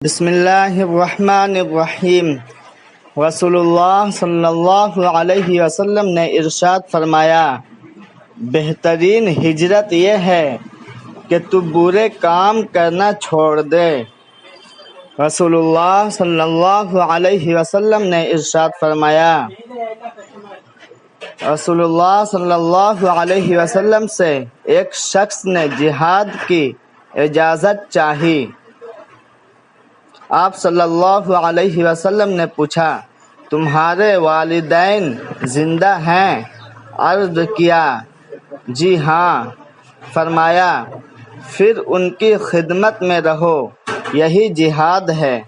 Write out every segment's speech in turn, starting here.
بسم اللہ الرحمن الرحیم۔ رسول اللہ صلی اللہ علیہ وسلم نے ارشاد فرمایا، بہترین ہجرت یہ ہے کہ تو برے کام کرنا چھوڑ دے۔ رسول اللہ صلی اللہ علیہ وسلم نے ارشاد فرمایا، رسول اللہ صلی اللہ علیہ وسلم سے ایک شخص نے جہاد کی اجازت چاہی۔ آپ صلی اللہ علیہ وسلم نے پوچھا، تمہارے والدین زندہ ہیں؟ عرض کیا، جی ہاں۔ فرمایا، پھر ان کی خدمت میں رہو، یہی جہاد ہے۔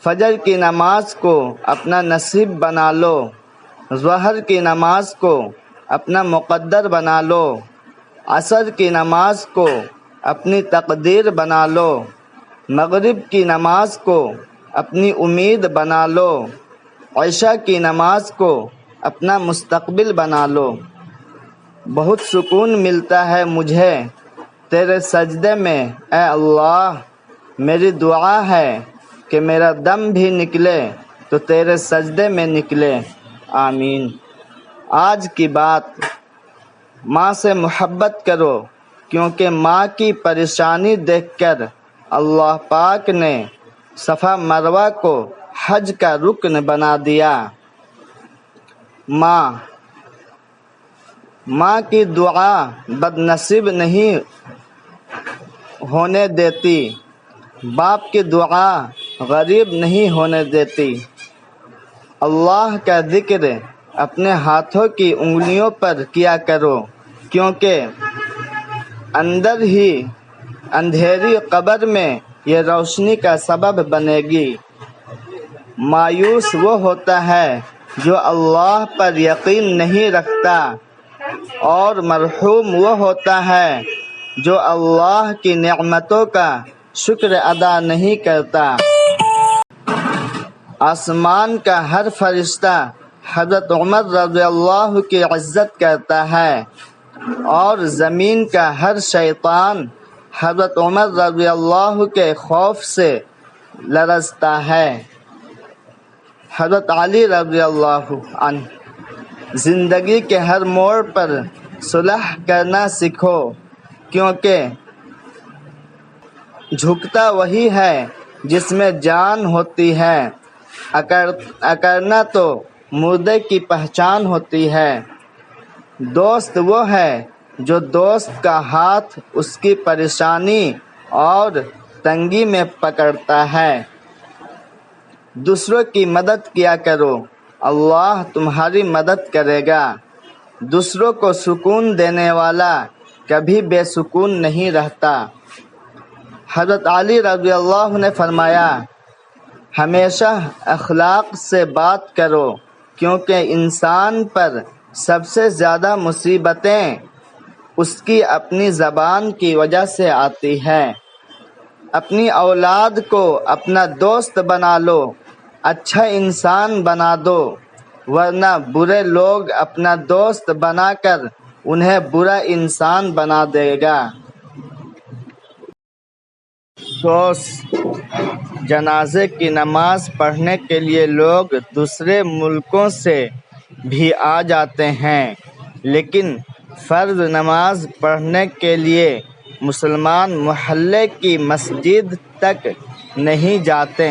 فجر کی نماز کو اپنا نصیب بنا لو، ظہر کی نماز کو اپنا مقدر بنا لو، عصر کی نماز کو اپنی تقدیر بنا لو، مغرب کی نماز کو اپنی امید بنا لو، عشاء کی نماز کو اپنا مستقبل بنا لو۔ بہت سکون ملتا ہے مجھے تیرے سجدے میں اے اللہ۔ میری دعا ہے کہ میرا دم بھی نکلے تو تیرے سجدے میں نکلے، آمین۔ آج کی بات، ماں سے محبت کرو، کیونکہ ماں کی پریشانی دیکھ کر اللہ پاک نے صفا مروہ کو حج کا رکن بنا دیا۔ ماں کی دعا بد نصیب نہیں ہونے دیتی، باپ کی دعا غریب نہیں ہونے دیتی۔ اللہ کا ذکر اپنے ہاتھوں کی انگلیوں پر کیا کرو، کیونکہ اندر ہی اندھیری قبر میں یہ روشنی کا سبب بنے گی۔ مایوس وہ ہوتا ہے جو اللہ پر یقین نہیں رکھتا، اور مرحوم وہ ہوتا ہے جو اللہ کی نعمتوں کا شکر ادا نہیں کرتا۔ آسمان کا ہر فرشتہ حضرت عمر رضی اللہ کی عزت کرتا ہے، اور زمین کا ہر شیطان حضرت عمر رضی اللہ کے خوف سے لرزتا ہے۔ حضرت علی رضی اللہ عنہ، زندگی کے ہر موڑ پر صلح کرنا سیکھو، کیونکہ جھکتا وہی ہے جس میں جان ہوتی ہے، اکڑنا تو مردے کی پہچان ہوتی ہے۔ دوست وہ ہے جو دوست کا ہاتھ اس کی پریشانی اور تنگی میں پکڑتا ہے۔ دوسروں کی مدد کیا کرو، اللہ تمہاری مدد کرے گا۔ دوسروں کو سکون دینے والا کبھی بے سکون نہیں رہتا۔ حضرت علی رضی اللہ نے فرمایا، ہمیشہ اخلاق سے بات کرو، کیونکہ انسان پر سب سے زیادہ مصیبتیں اس کی اپنی زبان کی وجہ سے آتی ہے۔ اپنی اولاد کو اپنا دوست بنا لو، اچھا انسان بنا دو، ورنہ برے لوگ اپنا دوست بنا کر انہیں برا انسان بنا دے گا۔ افسوس، جنازے کی نماز پڑھنے کے لیے لوگ دوسرے ملکوں سے بھی آ جاتے ہیں، لیکن فرض نماز پڑھنے کے لیے مسلمان محلے کی مسجد تک نہیں جاتے۔